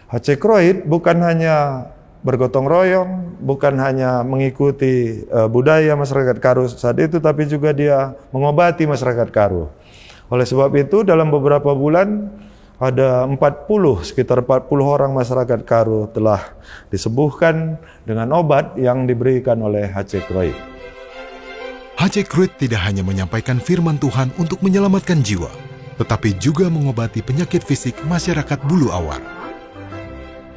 HC Kroid bukan hanya bergotong royong, bukan hanya mengikuti budaya masyarakat Karo saat itu, tapi juga dia mengobati masyarakat Karo. Oleh sebab itu dalam beberapa bulan ada sekitar 40 orang masyarakat Karo telah disembuhkan dengan obat yang diberikan oleh HC Kroid. HC Kroid tidak hanya menyampaikan firman Tuhan untuk menyelamatkan jiwa, tetapi juga mengobati penyakit fisik masyarakat Bulu Awar.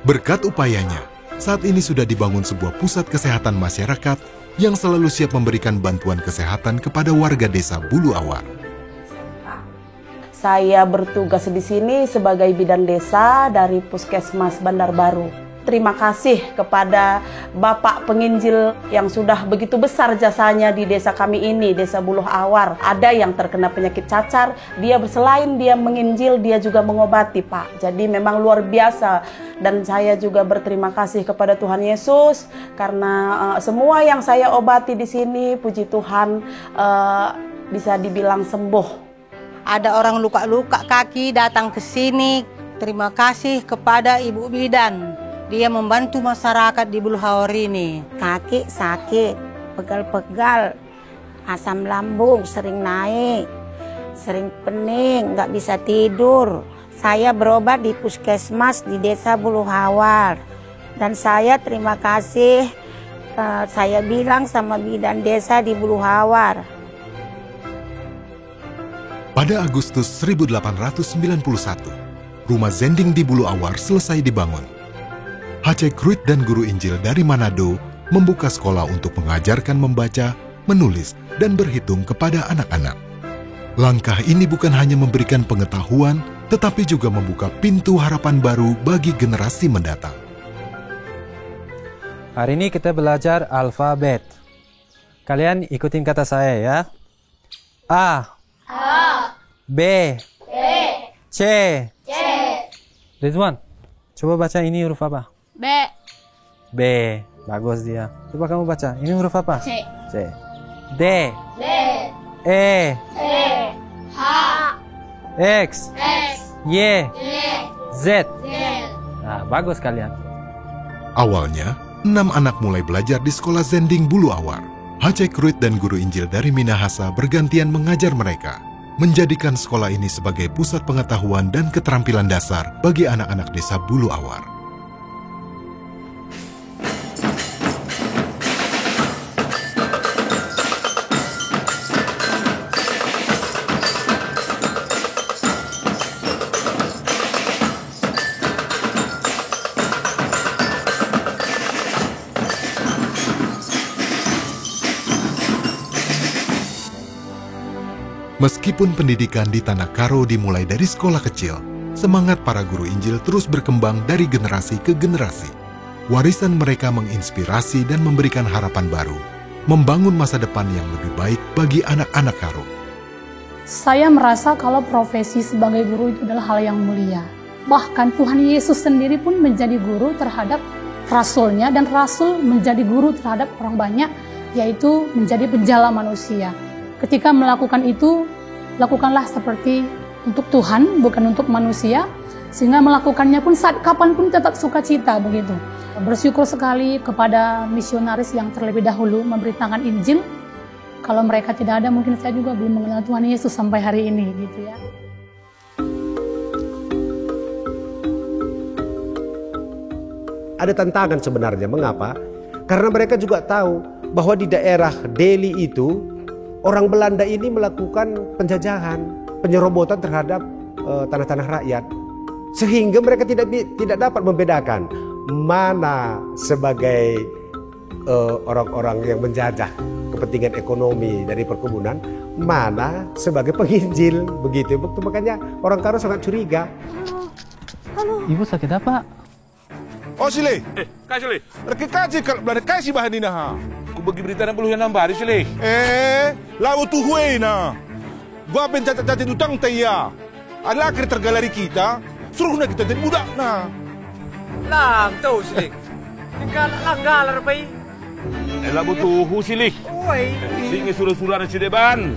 Berkat upayanya, saat ini sudah dibangun sebuah pusat kesehatan masyarakat yang selalu siap memberikan bantuan kesehatan kepada warga desa Bulu Awar. Saya bertugas di sini sebagai bidan desa dari Puskesmas Bandar Baru. Terima kasih kepada Bapak Penginjil yang sudah begitu besar jasanya di desa kami ini, Desa Bulu Awar. Ada yang terkena penyakit cacar, selain dia menginjil, dia juga mengobati, Pak. Jadi memang luar biasa. Dan saya juga berterima kasih kepada Tuhan Yesus karena semua yang saya obati di sini, puji Tuhan, bisa dibilang sembuh. Ada orang luka-luka kaki datang ke sini. Terima kasih kepada Ibu Bidan. Dia membantu masyarakat di Bulu Awar ini. Kaki sakit, pegal-pegal, asam lambung sering naik, sering pening, nggak bisa tidur. Saya berobat di puskesmas di desa Bulu Awar. Dan saya terima kasih, saya bilang sama bidan desa di Bulu Awar. Pada Agustus 1891, rumah Zending di Bulu Awar selesai dibangun. HC Kroid dan guru Injil dari Manado membuka sekolah untuk mengajarkan membaca, menulis, dan berhitung kepada anak-anak. Langkah ini bukan hanya memberikan pengetahuan, tetapi juga membuka pintu harapan baru bagi generasi mendatang. Hari ini kita belajar alfabet. Kalian ikutin kata saya ya. A. B. C. Ridwan, coba baca ini huruf apa? B. B. Bagus dia. Coba kamu baca. Ini huruf apa? C. C. D. E. H. X. Y. Z. Nah, bagus kalian. Awalnya, 6 anak mulai belajar di sekolah Zending Bulu Awar. HC Kroid dan guru Injil dari Minahasa bergantian mengajar mereka, menjadikan sekolah ini sebagai pusat pengetahuan dan keterampilan dasar bagi anak-anak desa Bulu Awar. Meskipun pendidikan di Tanah Karo dimulai dari sekolah kecil, semangat para guru Injil terus berkembang dari generasi ke generasi. Warisan mereka menginspirasi dan memberikan harapan baru, membangun masa depan yang lebih baik bagi anak-anak Karo. Saya merasa kalau profesi sebagai guru itu adalah hal yang mulia. Bahkan Tuhan Yesus sendiri pun menjadi guru terhadap rasulnya, dan rasul menjadi guru terhadap orang banyak, yaitu menjadi penjala manusia. Ketika melakukan itu, lakukanlah seperti untuk Tuhan, bukan untuk manusia, sehingga melakukannya pun saat kapanpun tetap sukacita begitu. Bersyukur sekali kepada misionaris yang terlebih dahulu memberitakan Injil. Kalau mereka tidak ada, mungkin saya juga belum mengenal Tuhan Yesus sampai hari ini, gitu ya. Ada tantangan sebenarnya, mengapa? Karena mereka juga tahu bahwa di daerah Deli itu, orang Belanda ini melakukan penjajahan, penyerobotan terhadap tanah-tanah rakyat. Sehingga mereka tidak dapat membedakan mana sebagai orang-orang yang menjajah kepentingan ekonomi dari perkebunan, mana sebagai penginjil, begitu. Makanya orang Karo sangat curiga. Halo. Ibu sakit apa? Oh Sile, Sile, rekekaji kalau belanda kasih bahan ini ha. Ku bagi berita dan puluhan nambah di Sile. Lalu tu huena. Gua pencatat-catat utang taya. Adalah akhir tergalari kita, suruh nak kita jadi budak nah. Lang tahu Sile. Langgalar pai. Ela butuh Sile. Oi. Singi suruh-suruh si deban.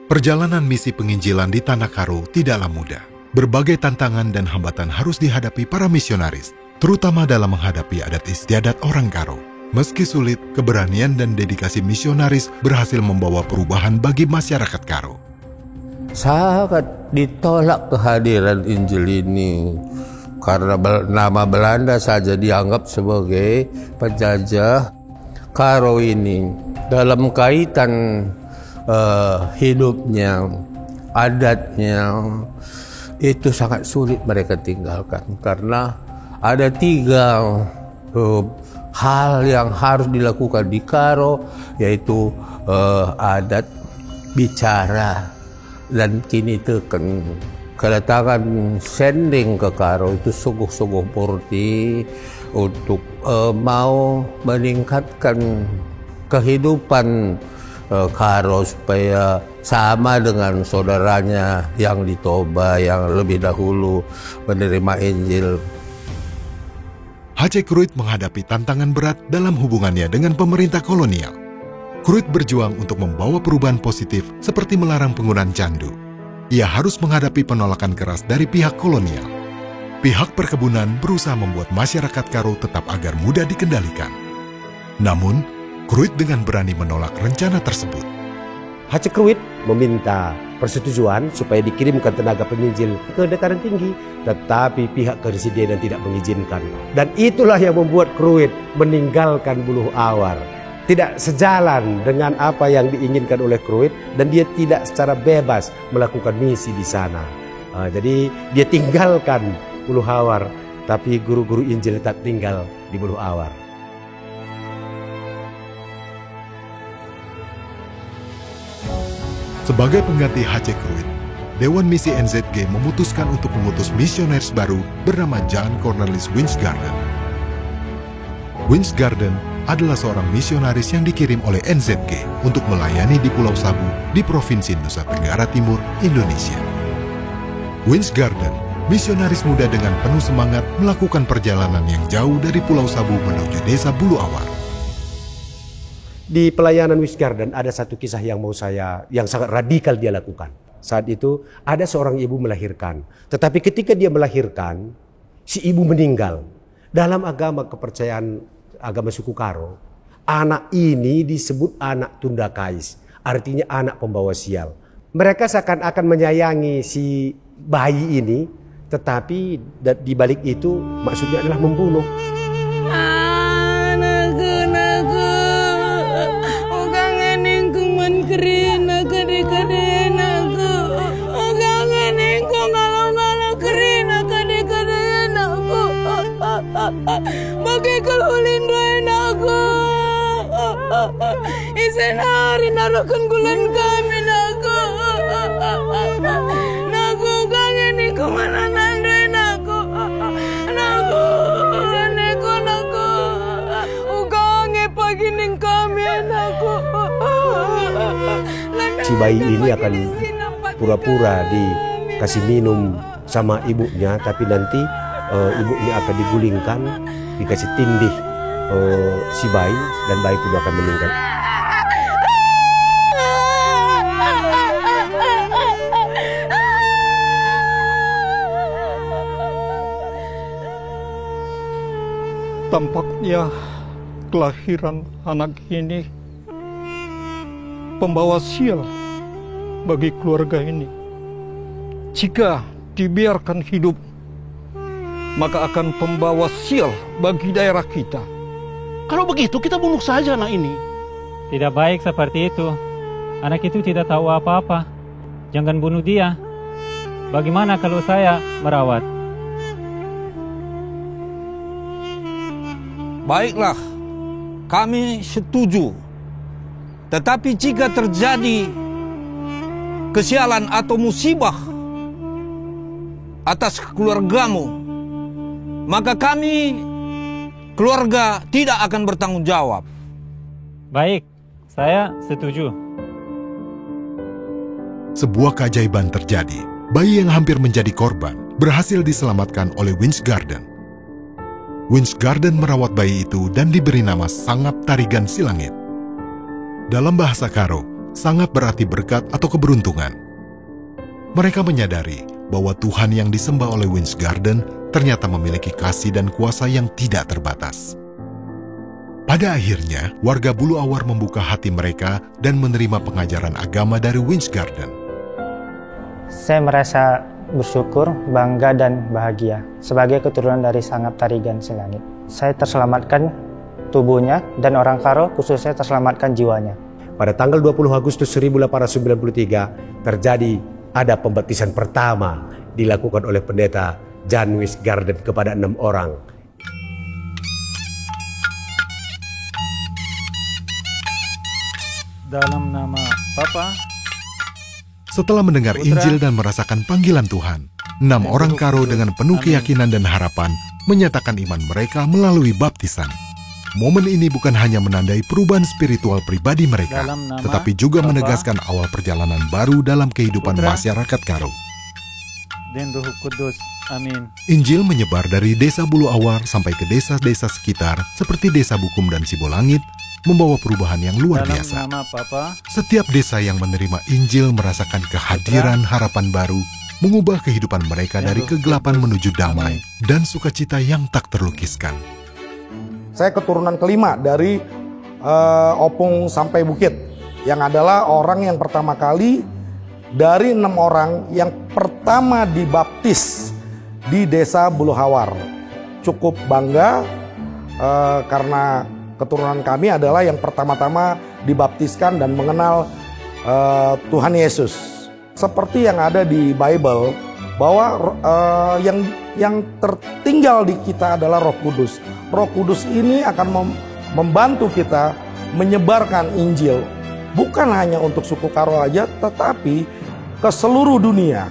Perjalanan misi penginjilan di Tanah Karo tidaklah mudah. Berbagai tantangan dan hambatan harus dihadapi para misionaris, terutama dalam menghadapi adat istiadat orang Karo. Meski sulit, keberanian dan dedikasi misionaris berhasil membawa perubahan bagi masyarakat Karo. Sangat ditolak kehadiran Injil ini karena nama Belanda saja dianggap sebagai penjajah Karo ini. Dalam kaitan hidupnya, adatnya, itu sangat sulit mereka tinggalkan karena ada 3 hal yang harus dilakukan di Karo, yaitu adat, bicara, dan kini teken. Kedatangan Sending ke Karo itu sungguh-sungguh murni untuk mau meningkatkan kehidupan Karo supaya sama dengan saudaranya yang di Toba yang lebih dahulu menerima Injil. H.C. Kruit menghadapi tantangan berat dalam hubungannya dengan pemerintah kolonial. Kruit berjuang untuk membawa perubahan positif seperti melarang penggunaan candu. Ia harus menghadapi penolakan keras dari pihak kolonial. Pihak perkebunan berusaha membuat masyarakat Karo tetap agar mudah dikendalikan. Namun, Kruit dengan berani menolak rencana tersebut. H.C. Kruit meminta persetujuan supaya dikirimkan tenaga penginjil ke dataran tinggi, tetapi pihak kepresidenan tidak mengizinkan. Dan itulah yang membuat Kruit meninggalkan Buluh Awar. Tidak sejalan dengan apa yang diinginkan oleh Kruit, dan dia tidak secara bebas melakukan misi di sana. Jadi dia tinggalkan Buluh Awar, tapi guru-guru Injil tetap tinggal di Buluh Awar. Sebagai pengganti H.C. Kruit, Dewan Misi NZG memutuskan untuk mengutus misionaris baru bernama John Cornelis Winsgarden. Winsgarden adalah seorang misionaris yang dikirim oleh NZG untuk melayani di Pulau Sabu di Provinsi Nusa Tenggara Timur, Indonesia. Winsgarden, misionaris muda dengan penuh semangat melakukan perjalanan yang jauh dari Pulau Sabu menuju desa Buluh Awar. Di pelayanan Winsgarden ada satu kisah yang sangat radikal dia lakukan. Saat itu ada seorang ibu melahirkan, tetapi ketika dia melahirkan, si ibu meninggal. Dalam agama kepercayaan agama suku Karo, anak ini disebut anak tunda kais, artinya anak pembawa sial. Mereka seakan-akan menyayangi si bayi ini, tetapi di balik itu maksudnya adalah membunuh. Bagi kelulin doain aku, isen hari naruhkan gulan kami naku, naku kangen iku mana nandoin aku, naku neko naku, ugange pagi ning kami anakku. Si bayi ini akan pura-pura dikasih minum sama ibunya, tapi nanti ibunya akan digulingkan, dikasih tindih si bayi, dan bayi pun akan meninggal. Tampaknya kelahiran anak ini pembawa sial bagi keluarga ini. Jika dibiarkan hidup, maka akan pembawa sial bagi daerah kita. Kalau begitu kita bunuh saja anak ini. Tidak baik seperti itu. Anak itu tidak tahu apa-apa. Jangan bunuh dia. Bagaimana kalau saya merawat? Baiklah, kami setuju. Tetapi jika terjadi kesialan atau musibah atas keluargamu, maka kami, keluarga, tidak akan bertanggung jawab. Baik, saya setuju. Sebuah keajaiban terjadi. Bayi yang hampir menjadi korban berhasil diselamatkan oleh Winsgarden. Winsgarden merawat bayi itu dan diberi nama Sangap Tarigan Silangit. Dalam bahasa Karo, sangat berarti berkat atau keberuntungan. Mereka menyadari bahwa Tuhan yang disembah oleh Winsgarden ternyata memiliki kasih dan kuasa yang tidak terbatas. Pada akhirnya, warga Bulu Awar membuka hati mereka dan menerima pengajaran agama dari Winsgarden. Saya merasa bersyukur, bangga, dan bahagia sebagai keturunan dari Sangap Tarigan Selangit. Saya terselamatkan tubuhnya dan orang Karo khususnya terselamatkan jiwanya. Pada tanggal 20 Agustus 1893 terjadi ada pembaptisan pertama dilakukan oleh pendeta Jan Winsgarden kepada 6 orang. Dalam nama Bapa. Setelah mendengar Injil dan merasakan panggilan Tuhan, 6 orang Karo dengan penuh keyakinan dan harapan menyatakan iman mereka melalui baptisan. Momen ini bukan hanya menandai perubahan spiritual pribadi mereka, tetapi juga menegaskan awal perjalanan baru dalam kehidupan masyarakat Karo. Dan Roh Kudus. Amin. Injil menyebar dari desa Bulu Awar sampai ke desa-desa sekitar seperti desa Bukum dan Sibolangit, membawa perubahan yang luar biasa. Dalam nama Bapa. Setiap desa yang menerima Injil merasakan kehadiran harapan baru, mengubah kehidupan mereka dari kegelapan menuju damai dan sukacita yang tak terlukiskan. Saya keturunan kelima dari Opung sampai Bukit, yang adalah orang yang pertama kali dari 6 orang yang pertama dibaptis di desa Bulu Awar. Cukup bangga karena keturunan kami adalah yang pertama-tama dibaptiskan dan mengenal Tuhan Yesus. Seperti yang ada di Bible, bahwa yang tertinggal di kita adalah Roh Kudus. Roh Kudus ini akan membantu kita menyebarkan Injil, bukan hanya untuk suku Karo aja, tetapi ke seluruh dunia.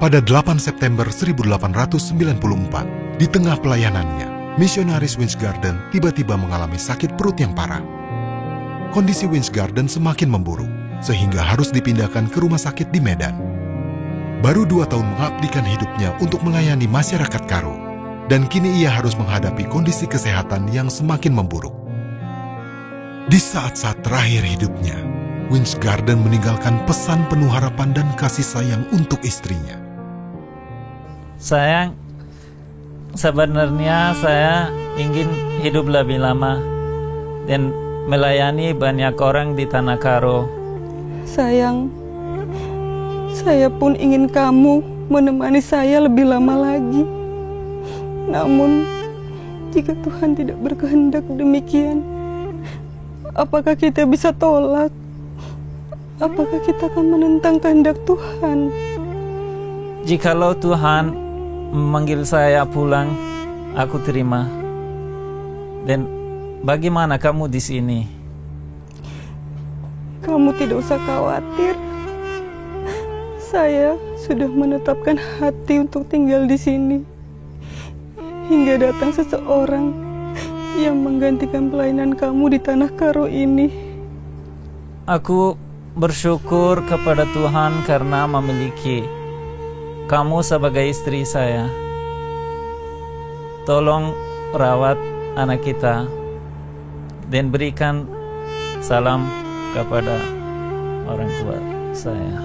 Pada 8 September 1894, di tengah pelayanannya, misionaris Winsgarden tiba-tiba mengalami sakit perut yang parah. Kondisi Winsgarden semakin memburuk, sehingga harus dipindahkan ke rumah sakit di Medan. Baru 2 tahun mengabdikan hidupnya untuk melayani masyarakat Karo, dan kini ia harus menghadapi kondisi kesehatan yang semakin memburuk. Di saat-saat terakhir hidupnya, Winsgarden meninggalkan pesan penuh harapan dan kasih sayang untuk istrinya. Sayang, sebenarnya saya ingin hidup lebih lama dan melayani banyak orang di Tanah Karo. Sayang, saya pun ingin kamu menemani saya lebih lama lagi. Namun, jika Tuhan tidak berkehendak demikian, apakah kita bisa tolak? Apakah kita akan menentang kehendak Tuhan? Jikalau Tuhan memanggil saya pulang, aku terima. Dan bagaimana kamu di sini? Kamu tidak usah khawatir. Saya sudah menetapkan hati untuk tinggal di sini hingga datang seseorang yang menggantikan pelayanan kamu di Tanah Karo ini. Aku bersyukur kepada Tuhan karena memiliki kamu sebagai istri saya. Tolong rawat anak kita dan berikan salam kepada orang tua saya.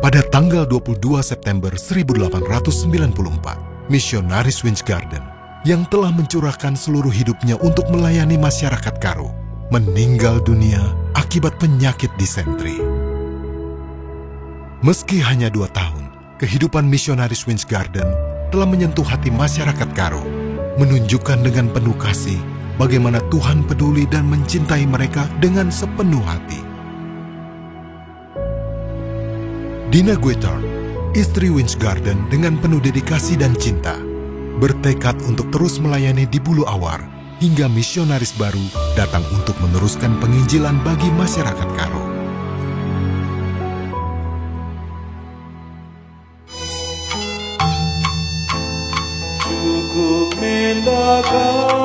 Pada tanggal 22 September 1894, misionaris Winsgarden yang telah mencurahkan seluruh hidupnya untuk melayani masyarakat Karo meninggal dunia akibat penyakit disentri. Meski hanya 2 tahun, kehidupan misionaris Winsgarden telah menyentuh hati masyarakat Karo, menunjukkan dengan penuh kasih bagaimana Tuhan peduli dan mencintai mereka dengan sepenuh hati. Dina Guethard, istri Winsgarden dengan penuh dedikasi dan cinta, bertekad untuk terus melayani di Bulu Awar hingga misionaris baru datang untuk meneruskan penginjilan bagi masyarakat Karo. Cukup minda kau